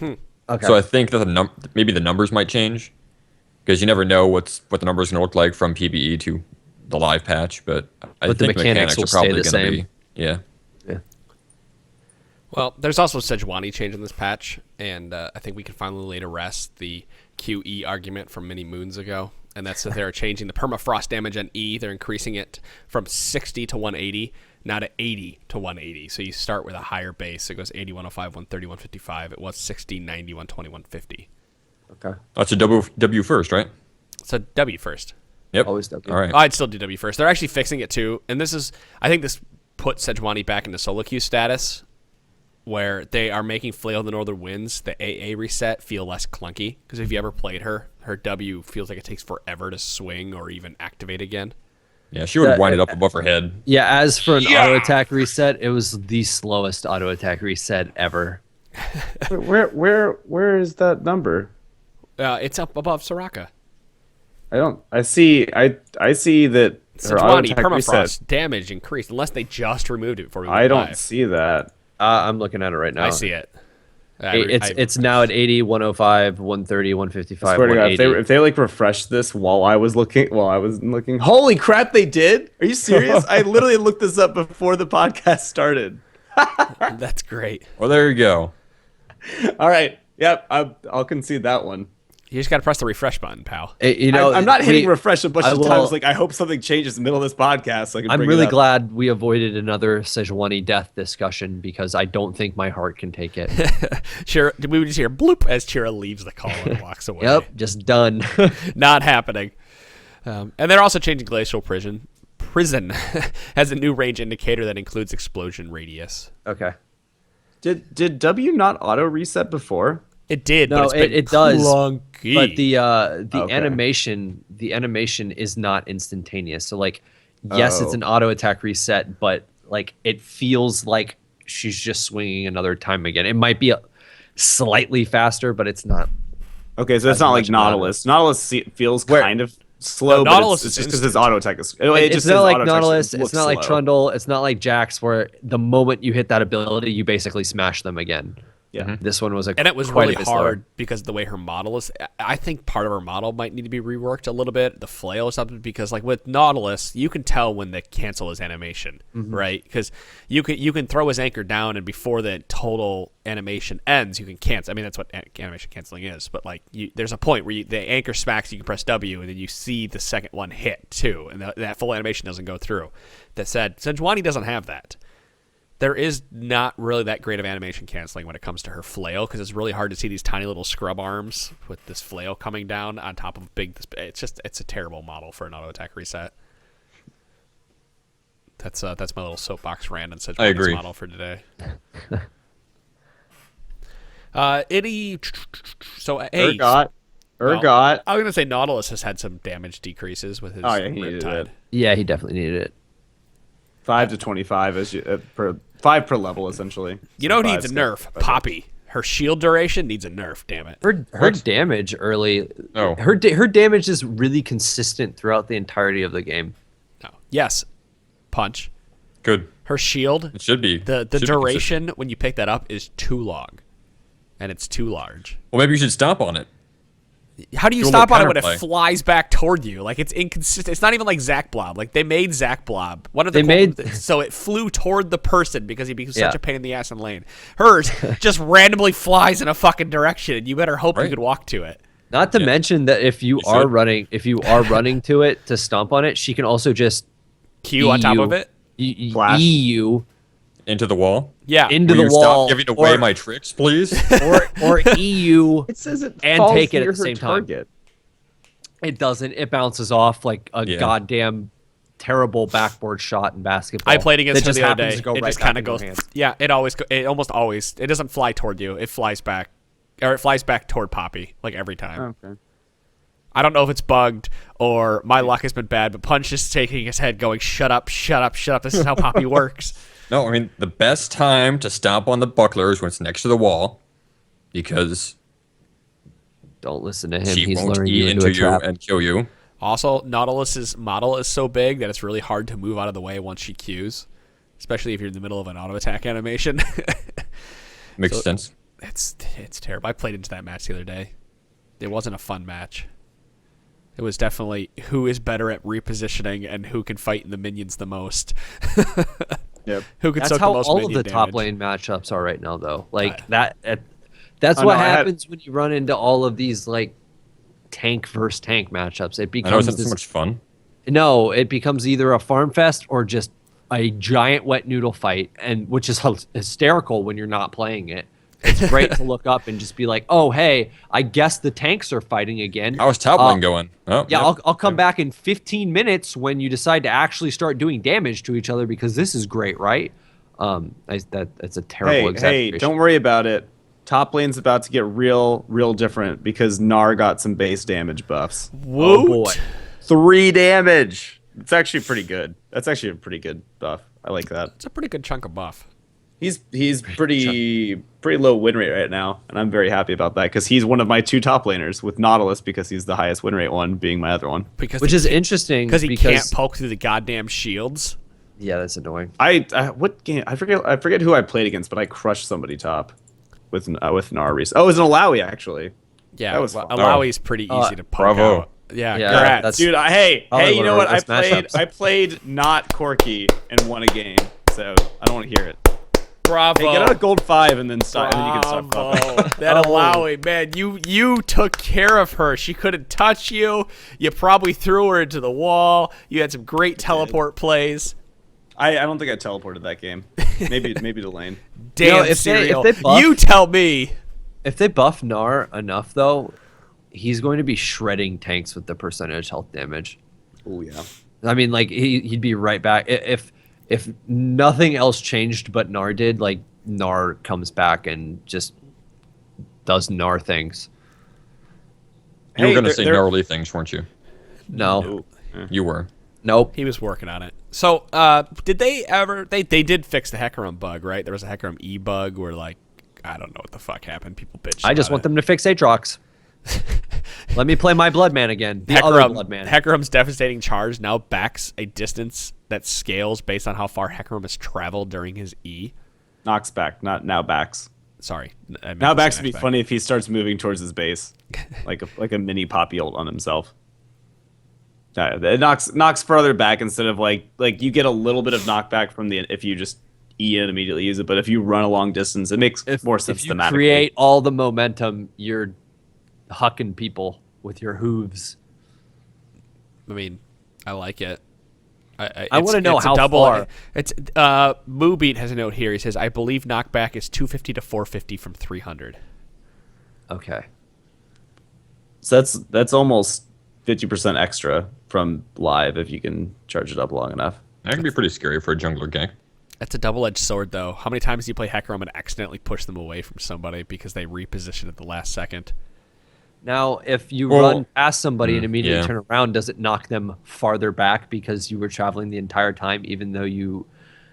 Okay. So I think that maybe the numbers might change, because you never know what the numbers are going to look like from PBE to the live patch. But I the think mechanics will are probably stay the going to same. be Well, there's also Sejuani change in this patch, and I think we can finally lay to rest the QE argument from many moons ago, and that's that they're changing the permafrost damage on E. They're increasing it from 60 to 180, now to 80 to 180. So you start with a higher base. It goes 80, 105, 130, 155. It was 60, 90, 120, 150. Okay. That's a W first, right? So W first. Yep. Always W. All right. I'd still do W first. They're actually fixing it too, and I think this puts Sejuani back into solo queue status, where they are making Flail of the Northern Winds, the AA reset, feel less clunky. Because if you ever played her W feels like it takes forever to swing or even activate again. Yeah, she would wind it up above her head. Yeah, as for an auto attack reset, it was the slowest auto attack reset ever. Where is that number? It's up above Soraka. I see that her auto Sejuani, attack permafrost, reset. damage increased, unless they just removed it before we went I don't live. see that. I'm looking at it right now. I see it. It's now at 80, 105, 130, 155, Swear to God, 180. if they like refreshed this while I was looking, holy crap, they did! Are you serious? I literally looked this up before the podcast started. That's great. Well, there you go. All right, yep, I'll concede that one. You just got to press the refresh button, pal. I'm not hitting refresh a bunch of will- times. Like, I hope something changes in the middle of this podcast. So I can I'm bring really it up. glad we avoided another Sejuani death discussion, because I don't think my heart can take it. Chira, we would just hear bloop as Chira leaves the call and walks away. Yep, just done. Not happening. And they're also changing Glacial Prison. Prison has a new range indicator that includes explosion radius. Okay. Did W not auto reset before? It did, No, but it's been it does. clunky. But the Okay. animation is not instantaneous. So like, yes, it's an auto attack reset, but like it feels like she's just swinging another time again. It might be slightly faster, but it's not. Okay, so it's not like much Nautilus. Nautilus feels kind of slow, No, but Nautilus it's is just because his auto attack is. It It's just not says like auto attack Nautilus. looks It's not like slow. Trundle. It's not like Jax, where the moment you hit that ability, you basically smash them again. Yeah. This one was and it was quite really a bit slower. hard because of the way her model is. I think part of her model might need to be reworked a little bit, the flail or something, because like with Nautilus, you can tell when they cancel his animation, right? Because you can throw his anchor down, and before the total animation ends, you can cancel. I mean, that's what animation canceling is. But like, there's a point where the anchor smacks, you can press W, and then you see the second one hit too, and that full animation doesn't go through. That said, Sejuani doesn't have that. There is not really that great of animation canceling when it comes to her flail, because it's really hard to see these tiny little scrub arms with this flail coming down on top of big. It's a terrible model for an auto attack reset. That's my little soapbox rant on I agree. Sejuani's model for today. Itty. So hey, Urgot. well, I was gonna say Nautilus has had some damage decreases with his Oh, yeah, he needed Riptide. it. Yeah, he definitely needed it. 5 to 25 as you per 5 per level essentially. You know who So needs a 5's nerf? good. Poppy. Her shield duration needs a nerf. Damn it. Her damage early. Oh. Her damage is really consistent throughout the entirety of the game. No. Yes. Punch. Good. Her shield. It should be. The Should be duration when you pick that up is too long, and it's too large. Well, maybe you should stomp on it. How do you Do a stop on little it when counterplay. it flies back toward you? Like, it's inconsistent. It's not even like Zac Blob. Like, they made Zac Blob. One of the They made- so it flew toward the person because he became such Yeah. a pain in the ass in lane. Hers just randomly flies in a fucking direction, and you better hope you Right. could walk to it. Not to mention that if you should. are running to it to stomp on it, she can also just Q on top of it. Flash. EU Into the wall. Yeah. into Will the you wall, stop giving away or, my tricks, please? or EU. It says it And falls take it at near the her same time. target. It doesn't. It bounces off like a Yeah. goddamn terrible backboard shot in basketball. I played against that her just the other happens day. to go It right just back kind of in your goes. hand. Yeah, it almost always. It doesn't fly toward you. It flies back, or it flies back toward Poppy like every time. Okay. I don't know if it's bugged or my luck has been bad, but Punch is shaking his head, going, "Shut up, shut up, shut up. This is how Poppy works." No, I mean, the best time to stomp on the buckler is when it's next to the wall, because Don't listen to him. She He's won't luring eat you into into a you trap. and kill you. Also, Nautilus's model is so big that it's really hard to move out of the way once she Qs, especially if you're in the middle of an auto attack animation. Makes sense. It's terrible. I played into that match the other day. It wasn't a fun match. It was definitely who is better at repositioning and who can fight in the minions the most. Yep. Who can That's soak how the most all of minion the top damage. lane matchups are right now, though. Like that's Oh, what no, happens when you run into all of these like tank versus tank matchups. It I know becomes it's not so much fun. No, it becomes either a farm fest or just a giant wet noodle fight, and which is hysterical when you're not playing it. It's great to look up and just be like, "Oh, hey, I guess the tanks are fighting again." How's top lane going? Oh, Yeah, yep. I'll come back in 15 minutes when you decide to actually start doing damage to each other because this is great, right? That's a terrible Hey, exaggeration. don't worry about it. Top lane's about to get real different because Gnar got some base damage buffs. Oh boy. 3 damage. It's actually pretty good. That's actually a pretty good buff. I like that. It's a pretty good chunk of buff. He's pretty low win rate right now, and I'm very happy about that because he's one of my 2 top laners with Nautilus because he's the highest win rate one, being my other one. Which is interesting because he can't poke through the goddamn shields. Yeah, that's annoying. What game? I forget who I played against, but I crushed somebody top with Gnar recently. Oh, it was an Alawi actually. Yeah, That was fun. Alawi's pretty easy to poke bravo. out. Yeah, Yeah, congrats. that's- Dude, Probably you one know of what? our best matchups. I played not Corky and won a game, so I don't want to hear it. Bravo. Hey, get out of gold 5 and then stop, and then you can stop Bravo. buffing. That Alawi, man, you took care of her. She couldn't touch you. You probably threw her into the wall. You had some great teleport plays. I don't think I teleported that game. Maybe to lane. Damn, if Serial. they buff- You tell me. If they buff Gnar enough, though, he's going to be shredding tanks with the percentage health damage. Oh yeah. I mean, like he'd be right back if nothing else changed, but Gnar did. Like Gnar comes back and just does Gnar things. You were Hey, going to they're- say they're- gnarly things, weren't you? No, You were. nope. He was working on it. So, did they ever? They did fix the Hecarim bug, right? There was a Hecarim E bug where like I don't know what the fuck happened. People bitched. I just want them to fix Aatrox. Let me play my Bloodman again. The other Bloodman. Hecarim's devastating charge now backs a distance that scales based on how far Hecarim has traveled during his E. Knocks back, not now backs. Sorry, I meant Now to backs say would be next funny if he starts moving towards his base, like a mini poppy ult on himself. It knocks further back instead of like you get a little bit of knockback from the if you just E and immediately use it, but if you run a long distance, it makes more sense If you thematically. create all the momentum, you're hucking people with your hooves. I mean, I like it. I wanna know it's a how double, far. It's Moobeat has a note here. He says, "I believe knockback is 250 to 450 from 300." Okay. So that's almost 50% extra from live if you can charge it up long enough. That can be pretty scary for a jungler gank. That's a double-edged sword, though. How many times do you play Hecarim and accidentally push them away from somebody because they reposition at the last second? Now, if you Well, run past somebody and immediately yeah. turn around, does it knock them farther back because you were traveling the entire time, even though you...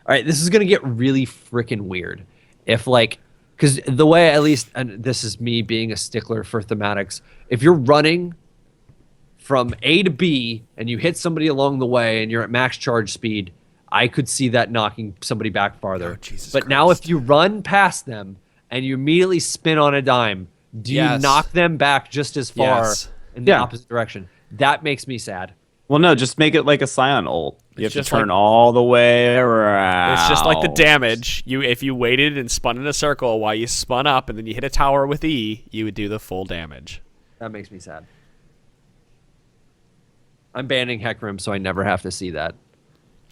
All right, this is going to get really freaking weird. If, like... Because the way, at least, and this is me being a stickler for thematics, if you're running from A to B and you hit somebody along the way and you're at max charge speed, I could see that knocking somebody back farther. Oh, Jesus but now Christ. if you run past them and you immediately spin on a dime, do you Yes. knock them back just as far Yes. in the Yeah. opposite direction? That makes me sad. Well, no, just make it like a Scion ult. You have It's to just turn like- all the way around. It's just like the damage. If you waited and spun in a circle while you spun up and then you hit a tower with E, you would do the full damage. That makes me sad. I'm banning Hecarim so I never have to see that.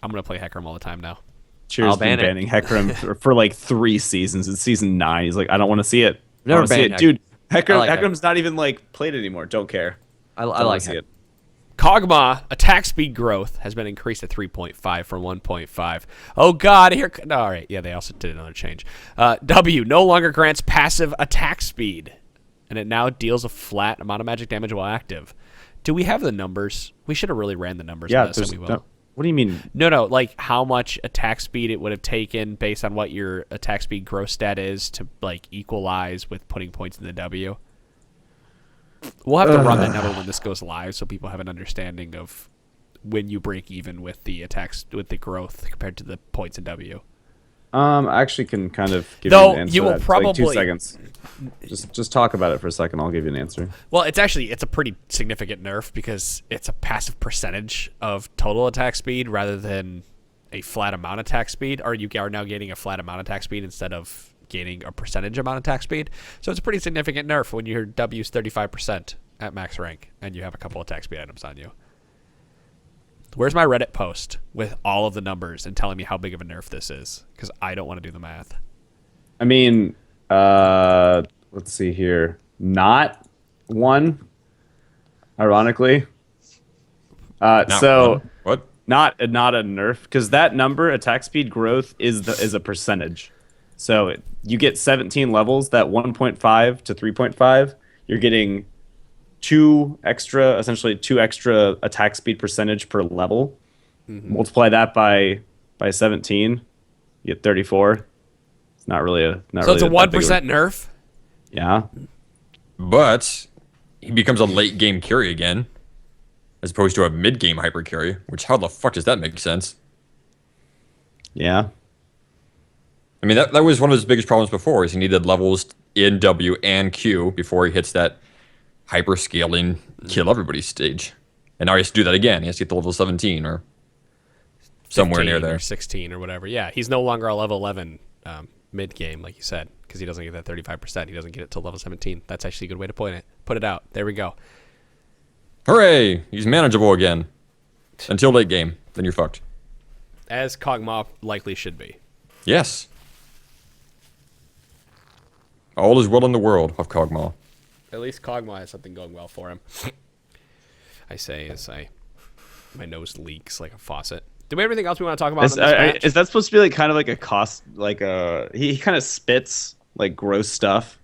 I'm gonna play Hecarim all the time now. Cheers I'll been ban it. banning Hecarim for like 3 seasons. It's season 9. He's like, I don't want to see it. Never I don't wanna see banned it. Dude, I like Hecarim's not even like played anymore. Don't care. I Don't like wanna see it. Kog'Maw attack speed growth has been increased to 3.5 from 1.5. Oh God, here. No, all right, yeah, they also did another change. W no longer grants passive attack speed, and it now deals a flat amount of magic damage while active. Do we have the numbers? We should have really ran the numbers. Yeah, on this, and there's we will. no, what do you mean? No, like how much attack speed it would have taken based on what your attack speed growth stat is to like equalize with putting points in the W. We'll have to run that number when this goes live, so people have an understanding of when you break even with the attacks, with the growth compared to the points in W. I actually can kind of give Though you an answer. you will to that. probably Like 2 seconds. Just talk about it for a second. I'll give you an answer. Well, it's a pretty significant nerf because it's a passive percentage of total attack speed rather than a flat amount attack speed, or you are now gaining a flat amount attack speed instead of gaining a percentage amount attack speed. So it's a pretty significant nerf when your W's 35% at max rank and you have a couple attack speed items on you. Where's my Reddit post with all of the numbers and telling me how big of a nerf this is? Because I don't want to do the math. I mean, let's see here. Not one, ironically. So one. What? Not a nerf, because that number, attack speed growth, is a percentage. So you get 17 levels. That 1.5 to 3.5, you're getting essentially two extra attack speed percentage per level. Multiply that by 17, you get 34. It's not really a so it's a 1% nerf. Yeah, But he becomes a late game carry again, as opposed to a mid game hyper carry. Which how the fuck does that make sense? yeah. I mean, that was one of his biggest problems before, is he needed levels in W and Q before he hits that hyper scaling kill everybody stage. And now he has to do that again. He has to get to level 17 or somewhere near there. Or 16 or whatever. Yeah, he's no longer a level 11 mid game, like you said, because he doesn't get that 35%. He doesn't get it till level 17. That's actually a good way to put it out. There we go. Hooray! He's manageable again. Until late game. Then you're fucked. As Kog'Maw likely should be. Yes. All is well in the world of Kog'Maw. At least Kog'Maw has something going well for him. I say as my nose leaks like a faucet. Do we have anything else we want to talk about? Is that supposed to be like kind of like a cost, like he kind of spits like gross stuff?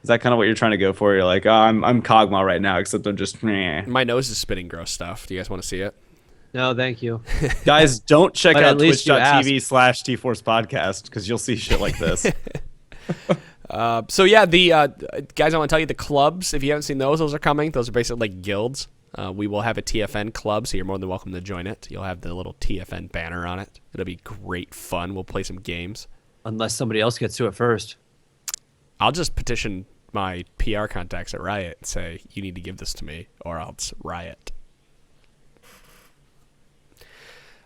Is that kind of what you're trying to go for? You're like, oh, I'm Kog'Maw right now, except I'm just meh. My nose is spitting gross stuff. Do you guys want to see it? No, thank you. Guys, don't check But out at least you twitch.tv/tforce podcast because you'll see shit like this. So yeah, the guys, I want to tell you the clubs. If you haven't seen those are coming. Those are basically like guilds. We will have a TFN club, so you're more than welcome to join it. You'll have the little TFN banner on it. It'll be great fun. We'll play some games. Unless somebody else gets to it first. I'll just petition my PR contacts at Riot and say, you need to give this to me, or else Riot.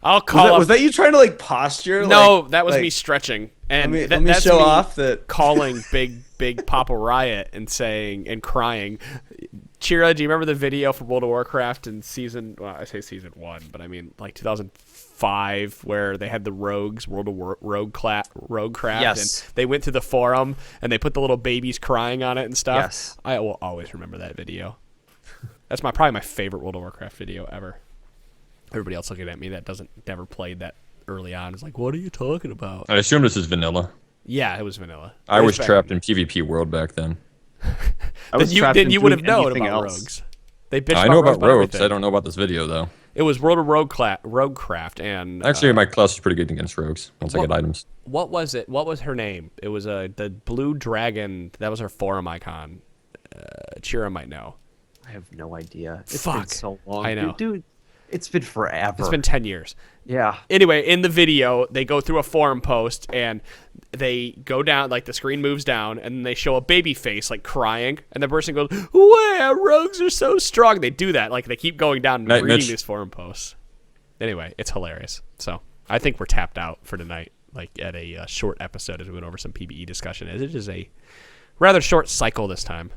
I'll call Was that you trying to like posture? No, like, that was like, me stretching. And let me that's show me off that calling big Papa Riot and saying and crying. Chira, do you remember the video from World of Warcraft in season? Well, I say season 1, but I mean like 2005, where they had the rogues, World of Roguecraft. Yes. And they went to the forum and they put the little babies crying on it and stuff. Yes. I will always remember that video. That's probably my favorite World of Warcraft video ever. Everybody else looking at me that never played that early on is like, what are you talking about? I assume this is vanilla. Yeah, it was vanilla. I was trapped in PvP world back then. Then you would have known about rogues. They bitched I know about rogues. everything. I don't know about this video though. It was World of Roguecraft, and Actually, my class is pretty good against rogues once I get items. What was it? What was her name? It was the blue dragon. That was her forum icon. Chira might know. I have no idea. It's Fuck. been so long. I know. Dude, it's been forever. It's been 10 years. Yeah. Anyway, in the video, they go through a forum post and they go down, like the screen moves down, and they show a baby face like crying, and the person goes, "Wow, rogues are so strong." They do that, like they keep going down and reading these forum posts. Anyway, it's hilarious. So I think we're tapped out for tonight, like at a short episode as we went over some PBE discussion. As it is a rather short cycle this time.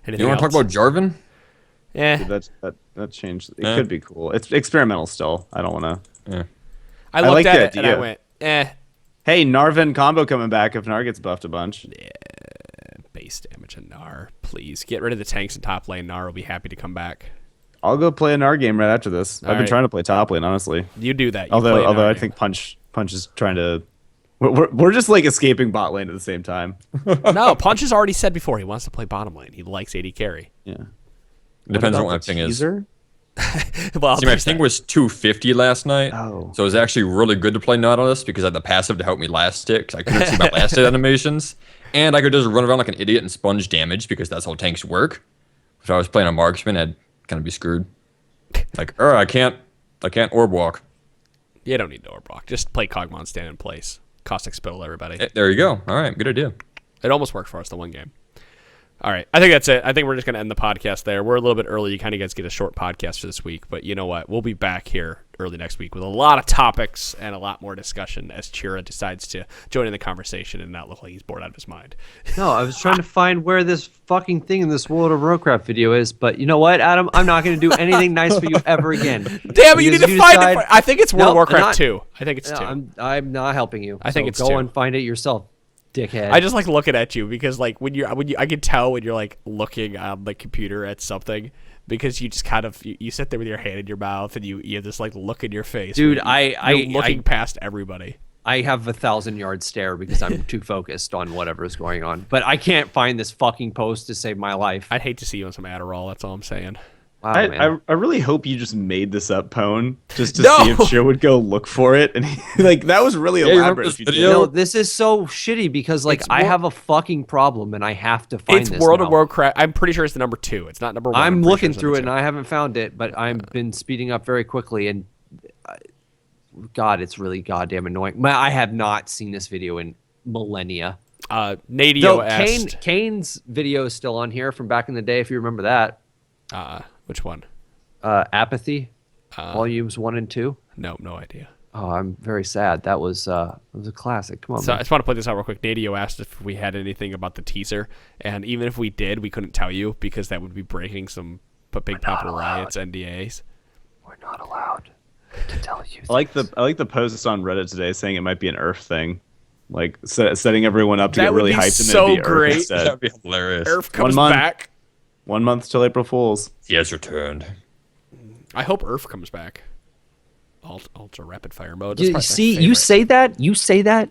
Anything You want to talk about Jarvan? Yeah, that changed. It could be cool. It's experimental still. I don't want to. Yeah. I looked like at the it and I idea. went, Hey, Narvan combo coming back if Nar gets buffed a bunch. base damage on Gnar. Please get rid of the tanks in top lane. Gnar will be happy to come back. I'll go play a Nar game right after this. I've been right. trying to play top lane, honestly. You do that. You Although play a Gnar I game. think Punch is trying to. We're just like escaping bot lane at the same time. No, Punch has already said before he wants to play bottom lane. He likes AD carry. Yeah. Depends on about what the my ping is. teaser? Well, See, my thing was 250 last night. Oh. So it was actually really good to play Nautilus because I had the passive to help me last hit because I couldn't see my last hit animations. And I could just run around like an idiot and sponge damage because that's how tanks work. If I was playing a marksman, I'd kind of be screwed. Like, I can't orb walk. You don't need to orb walk. Just play Kog'Maw and stand in place. Caustic Spittle, everybody. There you go. All right, good idea. It almost worked for us the one game. All right. I think that's it. I think we're just going to end the podcast there. We're a little bit early. You kind of guys get a short podcast for this week. But you know what? We'll be back here early next week with a lot of topics and a lot more discussion as Chira decides to join in the conversation and not look like he's bored out of his mind. No, I was trying to find where this fucking thing in this World of Warcraft video is. But you know what, Adam? I'm not going to do anything nice for you ever again. Damn it, you need to find decide, it. I think it's World Nope, of Warcraft not, 2. I think it's 2. I'm not helping you. I think So it's go 2. and find it yourself, dickhead. I just like looking at you because like when I can tell when you're like looking on the computer at something because you just kind of you sit there with your hand in your mouth and you have this like look in your face. Dude, you're looking past everybody. I have a 1,000-yard stare because I'm too focused on whatever's going on. But I can't find this fucking post to save my life. I'd hate to see you on some Adderall. That's all I'm saying. Wow, man. I really hope you just made this up, Pwn, just to No! see if Chir would go look for it. And like that was really you remember elaborate. this If you did. video? No, this is so shitty because like I have a fucking problem and I have to find It's this World now. of Warcraft. I'm pretty sure it's the number 2. It's not number 1. I'm pretty looking sure it's through it number and I haven't found it, but I've been speeding up very quickly and God, it's really goddamn annoying. I have not seen this video in millennia. 2. Nadio Though asked. Kane's video is still on here from back in the day, if you remember that. Which one? Apathy, volumes 1 and 2. No idea. Oh, I'm very sad. That was a classic. Come on, So I man. just want to put this out real quick. Nadio asked if we had anything about the teaser, and even if we did, we couldn't tell you because that would be breaking some big Popular Riot's NDAs. We're not allowed to tell you. I like the post on Reddit today saying it might be an Earth thing, like setting everyone up to That get would really be hyped so and it'd be Earth great. instead. That'd be hilarious. Earth comes 1 month. back. 1 month till April Fools. He has returned. I hope Earth comes back. Ultra rapid fire mode. You say that,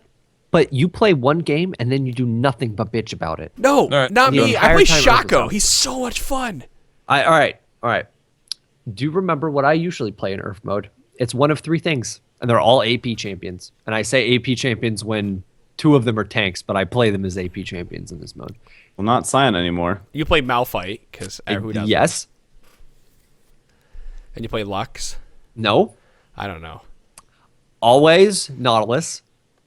but you play one game and then you do nothing but bitch about it. No, right. not The me. I entire play time Earth is Shaco. out. He's so much fun. All right. Do you remember what I usually play in Earth mode? It's one of 3 things, and they're all AP champions. And I say AP champions when 2 of them are tanks, but I play them as AP champions in this mode. Well, not Cyan anymore. You play Malphite because who doesn't? Yes. And you play Lux. No. I don't know. Always Nautilus,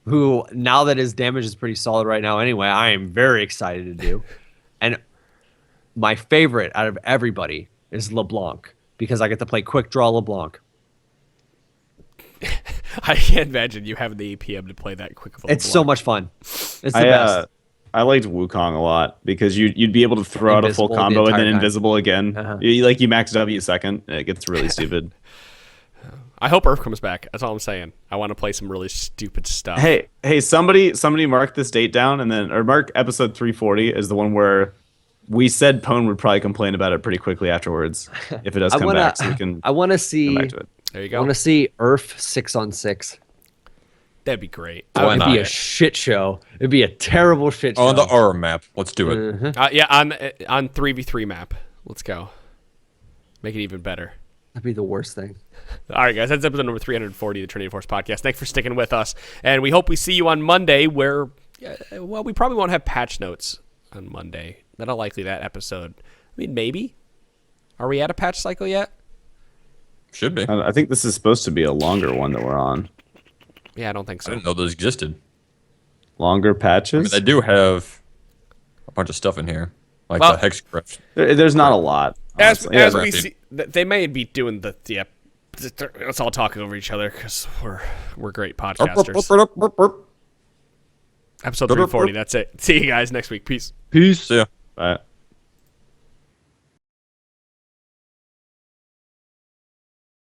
who now that his damage is pretty solid right now anyway, I am very excited to do. And my favorite out of everybody is LeBlanc because I get to play quick draw LeBlanc. I can't imagine you having the APM to play that quick of a It's so much fun. It's the I best. I liked Wukong a lot because you'd be able to throw out a full Invisible the combo and entire then time. invisible again. Uh-huh. You max W second. It gets really stupid. I hope Earth comes back. That's all I'm saying. I want to play some really stupid stuff. Hey, somebody mark this date down or mark episode 340 is the one where we said Pwn would probably complain about it pretty quickly afterwards if it does come back, so we can I want to see. come back to it. There you I go. want to see Earth 6-on-6. That'd be great. Why It'd not? be a shit show. It'd be a terrible shit show. On the R map. Let's do it. Yeah, on 3v3 map. Let's go. Make it even better. That'd be the worst thing. All right, guys, that's episode number 340 of the Trinity Force podcast. Thanks for sticking with us, and we hope we see you on Monday where, well, we probably won't have patch notes on Monday. Not unlikely that episode. I mean, maybe. Are we at a patch cycle yet? Should be. I think this is supposed to be a longer one that we're on. Yeah, I don't think I so. didn't know those existed. Longer I mean, patches? they do have a bunch of stuff in here. Like Well- the hex crypt. There's not a lot. As honestly. we right. see, they may be doing the let's all talk over each other because we're great podcasters. Episode 340. That's it. See you guys next week. Peace. Peace. Yeah. But